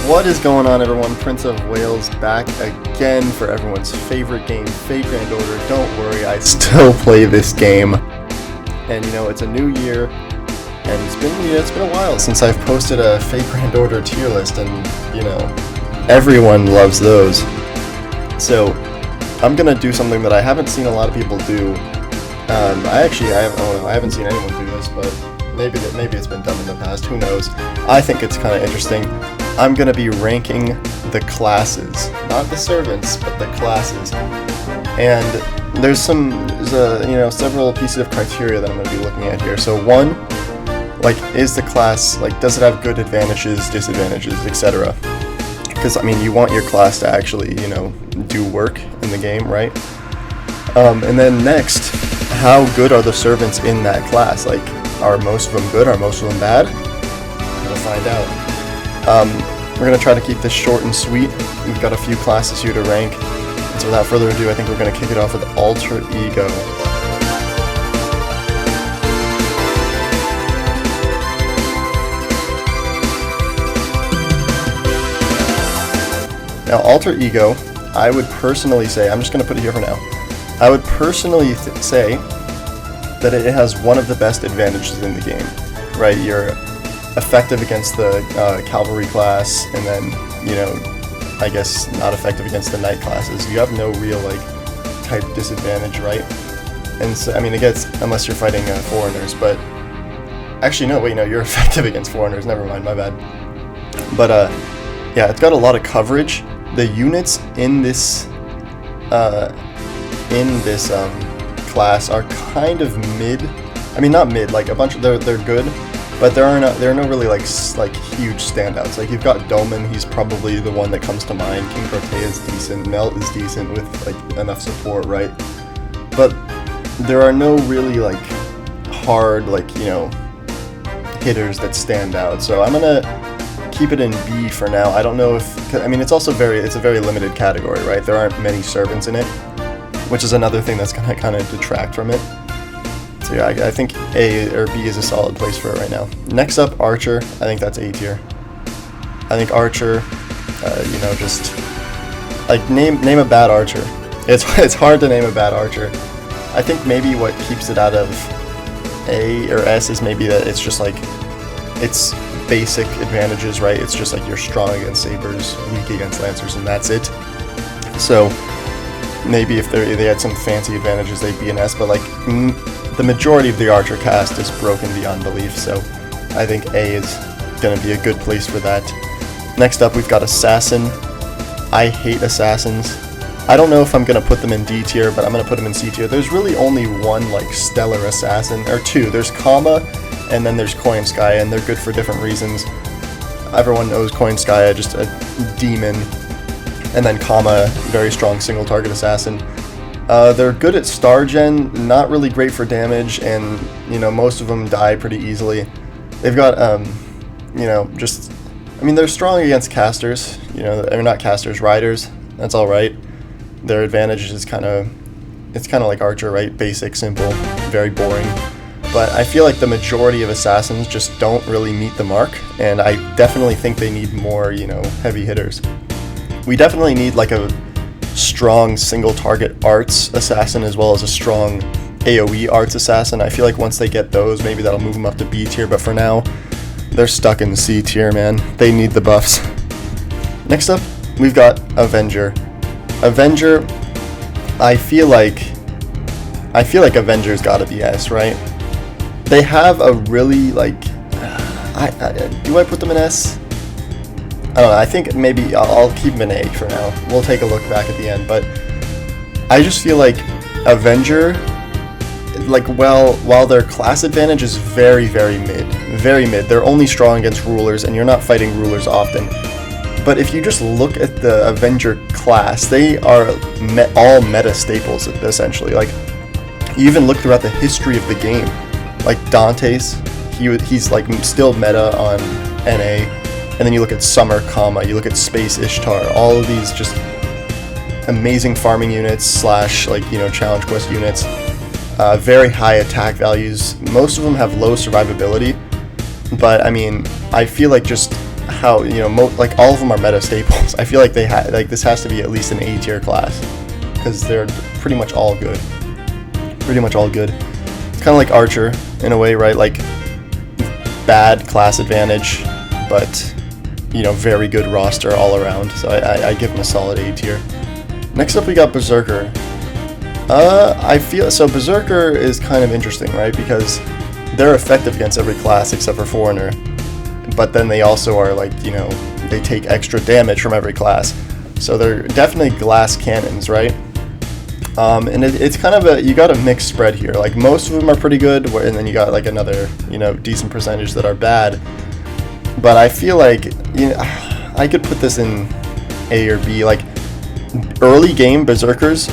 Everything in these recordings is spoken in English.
What is going on, everyone? Prince of Wales back again for everyone's favorite game, Fate Grand Order. Don't worry, I still play this game. And you know, it's a new year, and it's been a while since I've posted a Fate Grand Order tier list, and you know, everyone loves those. So I'm gonna do something that I haven't seen a lot of people do. I haven't seen anyone do this, but maybe it's been done in the past. Who knows? I think it's kind of interesting. I'm gonna be ranking the classes, not the servants, but the classes. And there's several pieces of criteria that I'm gonna be looking at here. So one, is the class, does it have good advantages, disadvantages, etc.? Because I mean, you want your class to actually, do work in the game, right? And then next, how good are the servants in that class? Are most of them good? Are most of them bad? We'll find out. We're going to try to keep this short and sweet. We've got a few classes here to rank. And so without further ado, I think we're going to kick it off with Alter Ego. Now, Alter Ego, I would personally say, I'm just going to put it here for now. I would personally say that it has one of the best advantages in the game, right? You're effective against the cavalry class, and then, I guess not effective against the knight classes. You have no real, type disadvantage, right? And so, I mean, it gets, unless you're fighting foreigners, but actually, no, you're effective against foreigners, never mind, my bad. But, yeah, it's got a lot of coverage. The units in this class are kind of mid. I mean, not mid. A bunch of they're good, but there are no really huge standouts. You've got Doman. He's probably the one that comes to mind. King Protea is decent. Melt is decent with enough support, right? But there are no really hard hitters that stand out. So I'm gonna keep it in B for now. I don't know if, I mean, it's a very limited category, right? There aren't many servants in it, which is another thing that's gonna kind of detract from it. So yeah, I think A or B is a solid place for it right now. Next up, Archer. I think that's A tier. I think Archer, just name a bad Archer. It's hard to name a bad Archer. I think maybe what keeps it out of A or S is maybe that it's just it's basic advantages, right? It's just you're strong against Sabers, weak against Lancers, and that's it. So maybe if they had some fancy advantages, they'd be an S, but the majority of the Archer cast is broken beyond belief, so I think A is going to be a good place for that. Next up, we've got Assassin. I hate Assassins. I don't know if I'm going to put them in D tier, but I'm going to put them in C tier. There's really only one stellar assassin, or two. There's Kama, and then there's Koyanskaya, and they're good for different reasons. Everyone knows Koyanskaya, just a demon, and then Kama, very strong single target assassin. They're good at star gen, not really great for damage, and most of them die pretty easily. They've got they're strong against casters. They're not casters, riders. That's all right. Their advantage is kind of like Archer, right? Basic, simple, very boring. But I feel the majority of assassins just don't really meet the mark, and I definitely think they need more, heavy hitters. We definitely need a strong single target arts assassin as well as a strong AoE arts assassin. I feel once they get those, maybe that'll move them up to B tier, but for now, they're stuck in C tier, man. They need the buffs. Next up, we've got Avenger. Avenger, I feel like Avenger's gotta be S, right? They have a really, do I put them in S? I don't know, I think maybe I'll keep them in A for now. We'll take a look back at the end, but I just feel Avenger, while their class advantage is very, very mid, they're only strong against rulers, and you're not fighting rulers often. But if you just look at the Avenger class, they are all meta staples, essentially. You even look throughout the history of the game. Dante's, he's still meta on NA, and then you look at Summer, Kama, you look at Space Ishtar, all of these just amazing farming units / challenge quest units, very high attack values. Most of them have low survivability, but I mean, I feel just how, you know, like all of them are meta staples. I feel like this has to be at least an A tier class, because they're pretty much all good. Pretty much all good. It's kind of like Archer in a way, right? Like bad class advantage, but you know, very good roster all around. So I give him a solid A tier. Next up we got Berserker. I feel so Berserker is kind of interesting, right? Because they're effective against every class except for Foreigner, but then they also are like, you know, they take extra damage from every class. So they're definitely glass cannons, right? And it's kind of you got a mixed spread here. Like most of them are pretty good, and then you got like another, you know, decent percentage that are bad. But I feel like, you know, I could put this in A or B. Like early game Berserkers,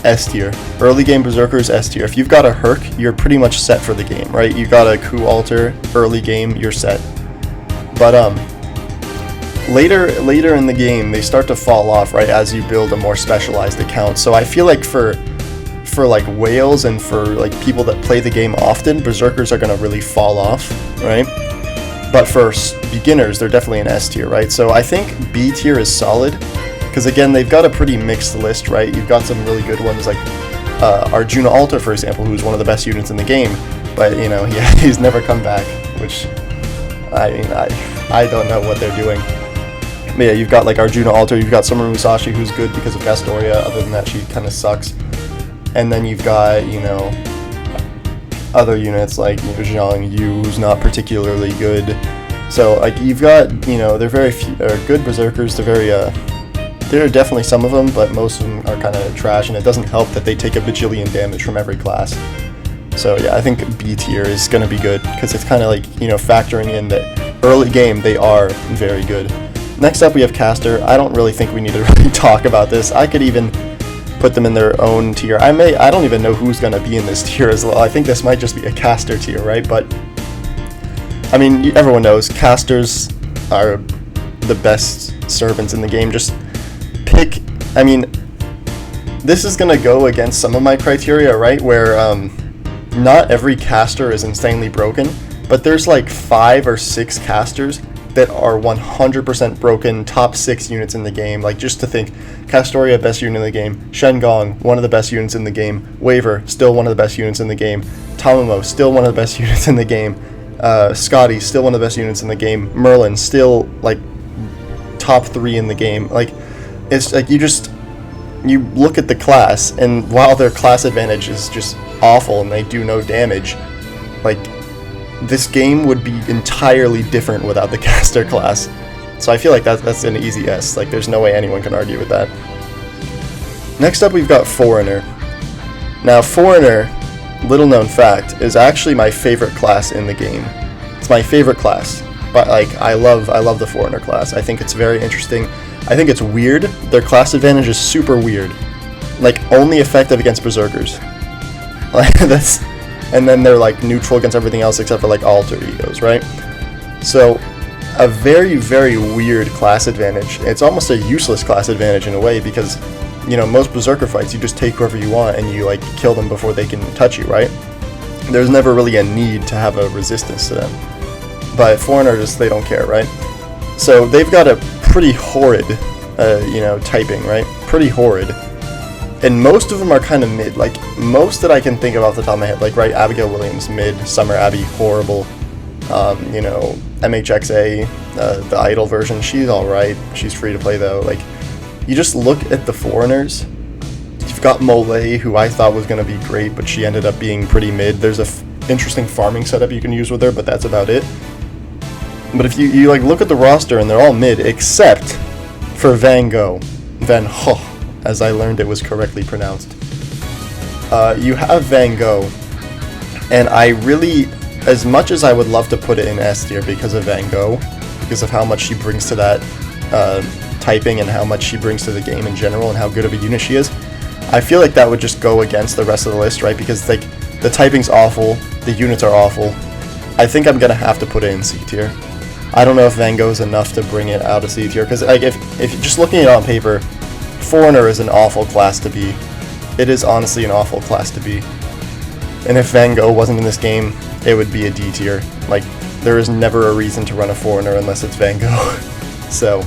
S tier. Early game Berserkers, S tier. If you've got a Herc, you're pretty much set for the game, right? You got a Coup Alter, early game, you're set. But later in the game, they start to fall off, right, as you build a more specialized account. So I feel like for like whales and for like people that play the game often, Berserkers are gonna really fall off, right? But for beginners, they're definitely an S tier, right? So I think B tier is solid, because again, they've got a pretty mixed list, right? You've got some really good ones like Arjuna Alta, for example, who's one of the best units in the game, but you know, he's never come back, which I mean, I don't know what they're doing. But yeah, you've got like Arjuna Alta, you've got Summer Musashi, who's good because of Gastoria. Other than that, she kind of sucks. And then you've got, you know, other units like, you know, Zhang Yu, who's not particularly good. So like you've got, you know, they're very good Berserkers. They're very there are definitely some of them, but most of them are kind of trash, and it doesn't help that they take a bajillion damage from every class. So yeah, I think B tier is going to be good, because it's kind of like, you know, factoring in that early game they are very good. Next up we have Caster. I don't really think we need to really talk about this. I could even put them in their own tier. I don't even know who's going to be in this tier as well. I think this might just be a Caster tier, right? But I mean, everyone knows Casters are the best servants in the game. Just pick, I mean, this is going to go against some of my criteria, right? Where not every caster is insanely broken, but there's like 5 or 6 casters that are 100% broken, top 6 units in the game. Like, just to think, Castoria, best unit in the game. Shengong, one of the best units in the game. Waver, still one of the best units in the game. Tamamo, still one of the best units in the game. Scotty, still one of the best units in the game. Merlin, still like top 3 in the game. Like, it's like you look at the class, and while their class advantage is just awful and they do no damage, like, this game would be entirely different without the caster class. So I feel like that's an easy S. Like, there's no way anyone can argue with that. Next up we've got Foreigner. Now Foreigner, little known fact, is actually my favorite class in the game. It's my favorite class. But like, I love the Foreigner class. I think it's very interesting. I think it's weird. Their class advantage is super weird. Like, only effective against Berserkers. Like, that's, and then they're like neutral against everything else except for like alter egos, right? So a very, very weird class advantage. It's almost a useless class advantage in a way, because, you know, most Berserker fights you just take whoever you want and you like kill them before they can touch you, right? There's never really a need to have a resistance to them. But Foreigners, they don't care, right? So they've got a pretty horrid, you know, typing, right? Pretty horrid. And most of them are kind of mid. Like, most that I can think of off the top of my head, like, right, Abigail Williams, mid. Summer Abby, horrible. You know, MHXA, the Idol version, she's alright. She's free to play, though. Like, you just look at the Foreigners. You've got Mole, who I thought was going to be great, but she ended up being pretty mid. There's a interesting farming setup you can use with her, but that's about it. But if you like look at the roster, and they're all mid, except for Van Gogh. Van Gogh, as I learned it was correctly pronounced. You have Van Gogh, and I really, as much as I would love to put it in S tier because of Van Gogh, because of how much she brings to that typing and how much she brings to the game in general and how good of a unit she is, I feel like that would just go against the rest of the list, right? Because like, the typing's awful, the units are awful. I think I'm gonna have to put it in C tier. I don't know if Van Gogh is enough to bring it out of C tier, because like, if just looking at it on paper, Foreigner is an awful class to be. It is honestly an awful class to be. And if Van Gogh wasn't in this game, it would be a D tier. Like, there is never a reason to run a Foreigner unless it's Van Gogh. So,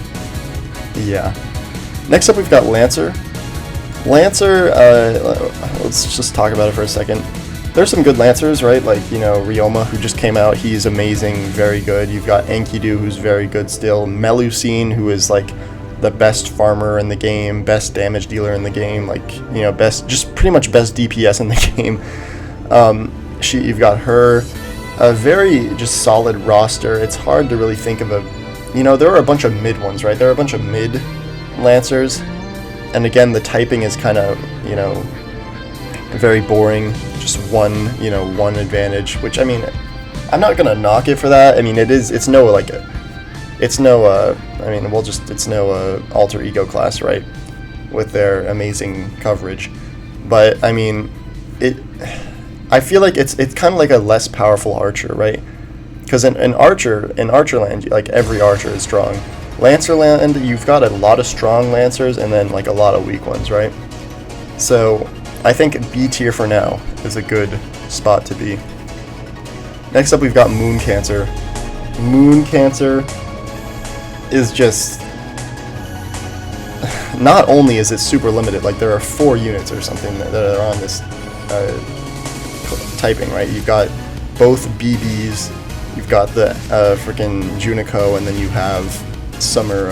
yeah. Next up we've got Lancer. Lancer, let's just talk about it for a second. There's some good Lancers, right? Like, you know, Ryoma, who just came out, he's amazing, very good. You've got Enkidu, who's very good still. Melusine, who is like the best farmer in the game, best damage dealer in the game, like, you know, just pretty much best DPS in the game. You've got her, a very just solid roster. It's hard to really think of a, you know, there are a bunch of mid ones, right? There are a bunch of mid Lancers, and again, the typing is kind of, you know, very boring. Just one advantage, which, I mean, I'm not gonna knock it for that. I mean, it's no alter ego class, right, with their amazing coverage. But I mean, I feel like it's kind of like a less powerful archer, right? Because in archer land, like, every archer is strong. Lancer land, you've got a lot of strong Lancers and then like a lot of weak ones, right? So I think B tier for now is a good spot to be. Next up we've got Moon Cancer. Moon Cancer is just, not only is it super limited, like there are 4 units or something that are on this typing, right? You've got both BBs, you've got the freaking Junico, and then you have Summer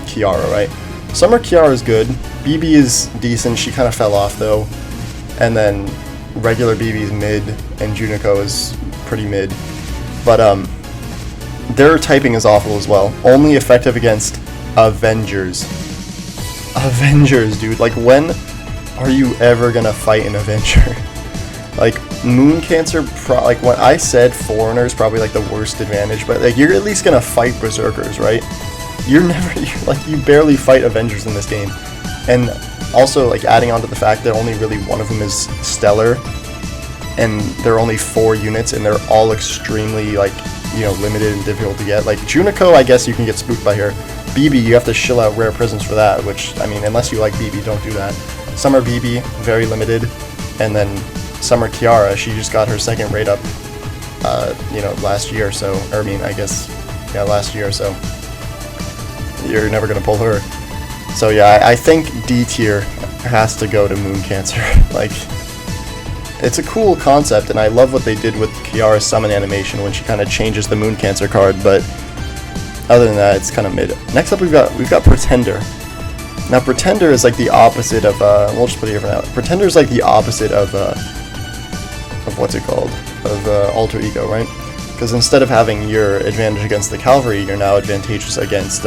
Kiara, right? Summer Kiara is good. BB is decent. She kind of fell off though. And then regular BB is mid, and Junico is pretty mid. But their typing is awful as well. Only effective against Avengers. Avengers, dude. Like, when are you ever gonna fight an Avenger? Like, Moon Cancer, like, when I said Foreigner is probably like the worst advantage, but like, you're at least gonna fight Berserkers, right? You barely fight Avengers in this game. And also, like, adding on to the fact that only really one of them is stellar, and there are only 4 units, and they're all extremely, like, you know, limited and difficult to get. Like, Junico, I guess you can get spooked by her. BB, you have to shill out rare prisms for that, which, I mean, unless you like BB, don't do that. Summer BB, very limited, and then Summer Kiara, she just got her 2nd rate up, you know, last year or so, or I mean, I guess, yeah, last year or so. You're never gonna pull her. So yeah, I think D tier has to go to Moon Cancer. Like, it's a cool concept, and I love what they did with Kiara's summon animation when she kind of changes the Moon Cancer card, but other than that, it's kind of mid. Next up, we've got Pretender. Now, Pretender is like the opposite of, we'll just put it here for now. Pretender is like the opposite of what's it called? Of Alter Ego, right? Because instead of having your advantage against the Cavalry, you're now advantageous against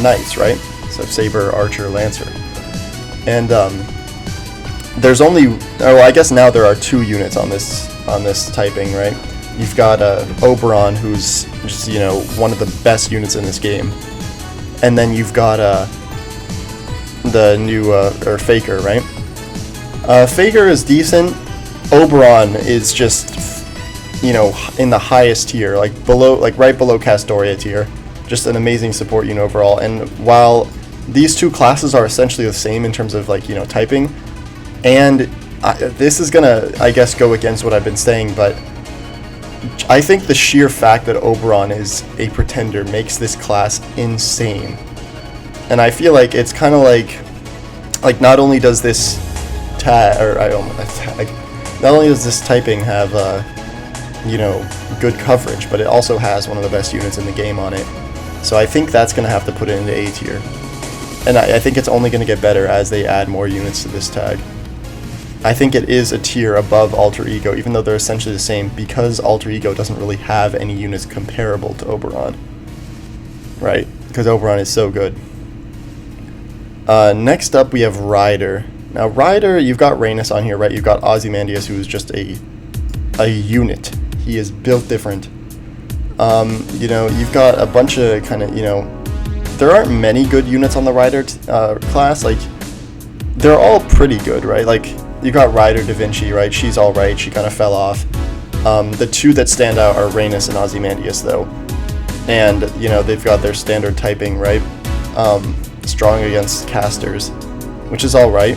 Knights, right? So Saber, Archer, Lancer. And there's only, oh, I guess now there are 2 units on this typing, right? You've got Oberon, who's just, you know, one of the best units in this game. And then you've got the new, or Faker, right? Faker is decent. Oberon is just, you know, in the highest tier, like below, like right below Castoria tier. Just an amazing support unit overall. And while these 2 classes are essentially the same in terms of, like, you know, typing, and this is gonna, I guess, go against what I've been saying, but I think the sheer fact that Oberon is a Pretender makes this class insane. And I feel like it's kind of like not only does this not only does this typing have you know, good coverage, but it also has one of the best units in the game on it. So I think that's going to have to put it into A tier. And I think it's only going to get better as they add more units to this tag. I think it is a tier above Alter Ego, even though they're essentially the same, because Alter Ego doesn't really have any units comparable to Oberon. Right? Because Oberon is so good. Next up we have Ryder. Now Ryder, you've got Rhaenys on here, right? You've got Ozymandias, who is just a unit. He is built different. You know, you've got a bunch of kind of, you know, there aren't many good units on the Ryder class. Like, they're all pretty good, right? Like, you got Ryder Da Vinci, right? She's alright, she kind of fell off. The 2 that stand out are Rhaenys and Ozymandias, though. And, you know, they've got their standard typing, right? Strong against casters, which is alright.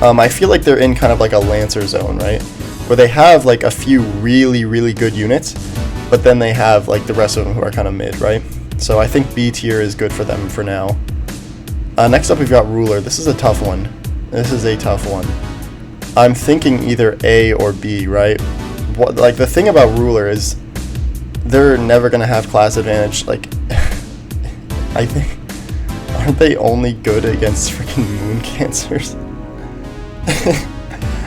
I feel like they're in kind of like a Lancer zone, right? Where they have like a few really, really good units, but then they have like the rest of them who are kind of mid, right? So I think B tier is good for them for now. Next up we've got Ruler. This is a tough one. I'm thinking either A or B, right? Like the thing about Ruler is they're never gonna have class advantage. Like I think, aren't they only good against freaking moon cancers?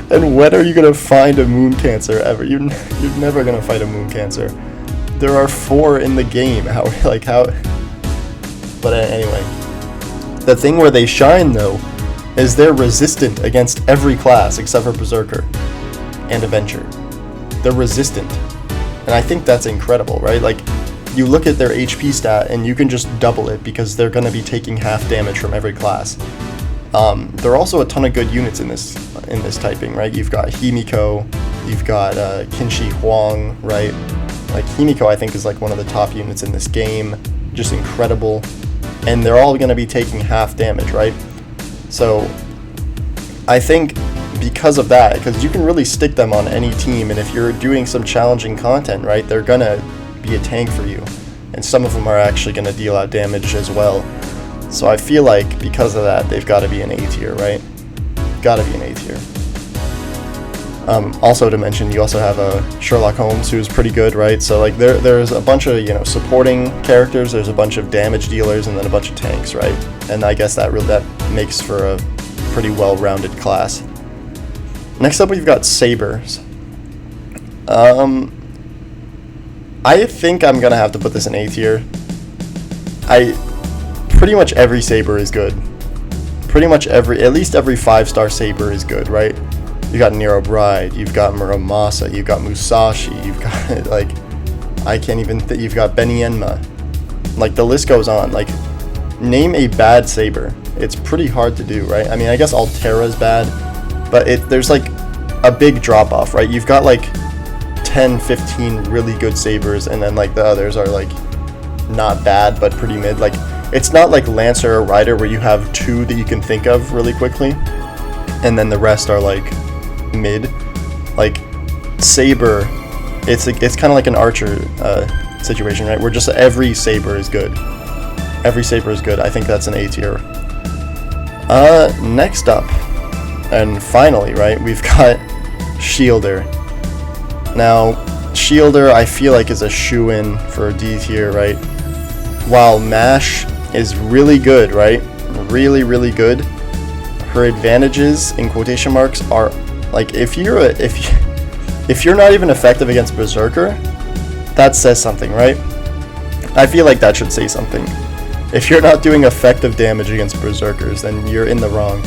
And when are you gonna find a moon cancer ever? You're never gonna fight a moon cancer. There are 4 in the game. How? But anyway, the thing where they shine though is they're resistant against every class except for Berserker and Avenger. They're resistant, and I think that's incredible, right? Like, you look at their HP stat and you can just double it because they're gonna be taking half damage from every class. There are also a ton of good units in this typing, right? You've got Himiko, you've got Qinshi Huang, right? Like Himiko, I think, is like one of the top units in this game, just incredible, and they're all going to be taking half damage, right? So I think because of that, because you can really stick them on any team, and if you're doing some challenging content, right, they're going to be a tank for you, and some of them are actually going to deal out damage as well. So I feel like because of that, they've got to be an A tier, right? Got to be an A tier. Also to mention, you also have Sherlock Holmes, who's pretty good, right? So like there's a bunch of, you know, supporting characters, there's a bunch of damage dealers, and then a bunch of tanks, right? And I guess that makes for a pretty well-rounded class. Next up, we've got Sabers. I think I'm gonna have to put this in A tier. Pretty much every Saber is good. At least every 5-star Saber is good, right? You got Nero Bride, you've got Muramasa, you've got Musashi, you've got, like, you've got Benienma. Like, the list goes on. Like, name a bad Saber. It's pretty hard to do, right? I mean, I guess Altera's bad, but there's, like, a big drop-off, right? You've got, like, 10, 15 really good Sabers, and then, like, the others are, like, not bad, but pretty mid. Like, it's not like Lancer or Rider where you have 2 that you can think of really quickly, and then the rest are, like, mid. Like, Saber, it's kind of like an Archer situation, right? Where just every Saber is good. Every Saber is good. I think that's an A tier. Next up, and finally, right, we've got Shielder. Now, Shielder, I feel like, is a shoo-in for D tier, right? While Mash is really good, right? Really, really good. Her advantages, in quotation marks, are, like, if you're not even effective against Berserker, that says something, right? I feel like that should say something. If you're not doing effective damage against Berserkers, then you're in the wrong.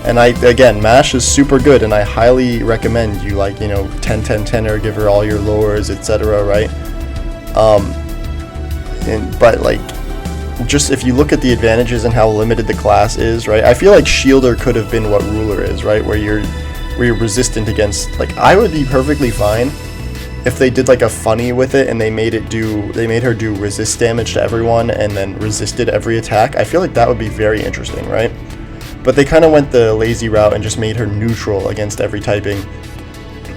And again, Mash is super good, and I highly recommend you, like, you know, 10-10-10-er, give her all your lures, etc., right? But, like, just if you look at the advantages and how limited the class is, right? I feel like Shielder could have been what Ruler is, right? Where you're resistant against, like, I would be perfectly fine if they did like a funny with it and they made her do resist damage to everyone and then resisted every attack. I feel like that would be very interesting, right? But they kind of went the lazy route and just made her neutral against every typing,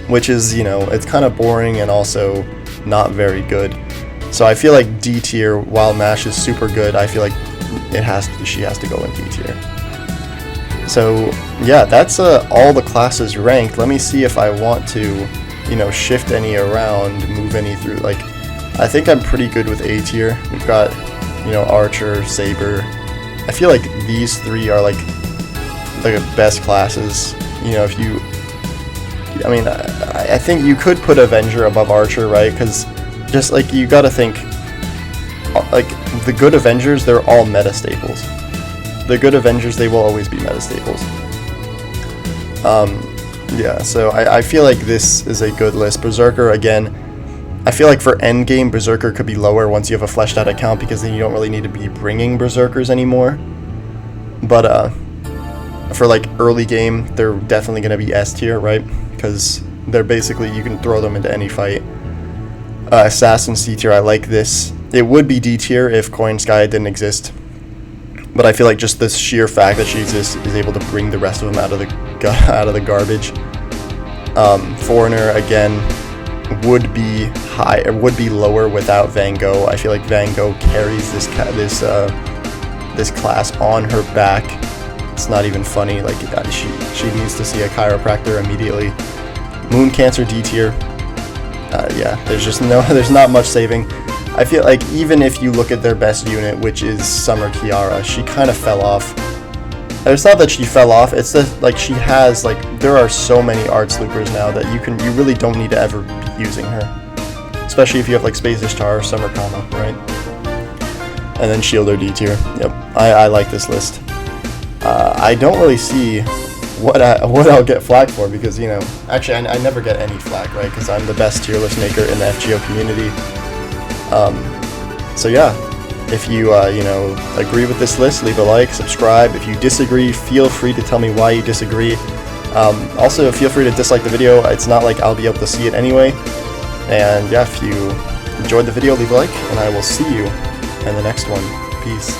which is, you know, it's kind of boring and also not very good. So I feel like D tier, while Mash is super good, I feel like she has to go in D tier. So yeah, that's all the classes ranked. Let me see if I want to, you know, shift any around, move any through. Like, I think I'm pretty good with A tier. We've got, you know, Archer, Saber. I feel like these 3 are like the best classes. You know, I mean, I think you could put Avenger above Archer, right? Because just, like, you gotta think, like, the good Avengers, they're all meta staples. The good Avengers, they will always be meta staples. Yeah, so I feel like this is a good list. Berserker, again, I feel like for endgame, Berserker could be lower once you have a fleshed out account, because then you don't really need to be bringing Berserkers anymore. But for, like, early game, they're definitely going to be S tier, right? Because they're basically, you can throw them into any fight. Assassin C tier, I like this. It would be D tier if Coin Sky didn't exist, but I feel like just this sheer fact that she exists is able to bring the rest of them out of the garbage. Foreigner, again, would be high, or would be lower without Van Gogh. I feel like Van Gogh carries this class on her back. It's not even funny. Like she needs to see a chiropractor immediately. Moon Cancer D tier. Yeah, there's not much saving. I feel like even if you look at their best unit, which is Summer Kiara, she kind of fell off. It's not that she fell off, it's that like she has, like, there are so many Arts Loopers now that you really don't need to ever be using her. Especially if you have like Space Ishtar or Summer Kama, right? And then Shielder D tier. Yep, I like this list. I don't really see what I'll get flack for, because, you know, actually I never get any flack, right? Because I'm the best tier list maker in the FGO community. So yeah, if you you know, agree with this list, leave a like, subscribe. If you disagree, feel free to tell me why you disagree. Also, feel free to dislike the video. It's not like I'll be able to see it anyway. And yeah, if you enjoyed the video, leave a like, and I will see you in the next one. Peace.